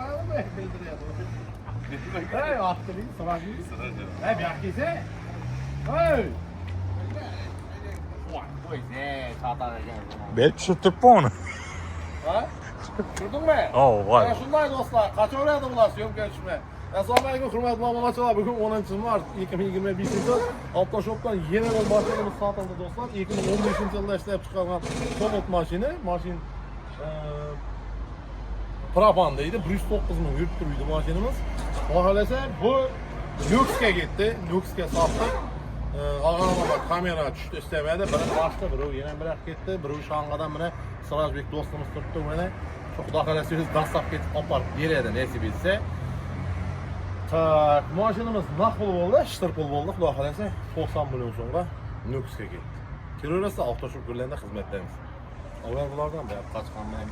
koyalım mı? Hey, attırayım, sıracıyım. Hey, bir yakıysa. Hey! Vay, çatar ekan. Belki tutup mu onu? Ha? Turdun mu? Oo, vay. Ya shunday do'stlar, qachon o'radi bular syomka tushmay. Assalomu alaykum, hurmatli obunachilar. Bugun 10-mart 2025-yil Avtoshopdan yana bir mashinamiz sotildi do'stlar. 2015-yilda ishlab chiqargan Cobalt mashina. Mashin propan deydi. 109 ming yurib turibdi mashinamiz. Xohlasa bu Luxga ketdi. Luxga sotdik. Ağlamama kamera tushdi istemedi. Biri boshqa, biri yana bir ketdi. Biri Shanxadan mana Sirojbek do'stimiz turibdi mana. Xudo xolasa o'zi dastlab ketib olib beradi nasib etsa. Tak, mashinamiz naq pul bo'ldi, shitir pul bo'ldi. Xudo xolasa 90 million so'mga Luxga ketdi. Kiraversa avtoshop gurlarida xizmatdamiz. Avval bulardan bu yoqqa chiqqanman.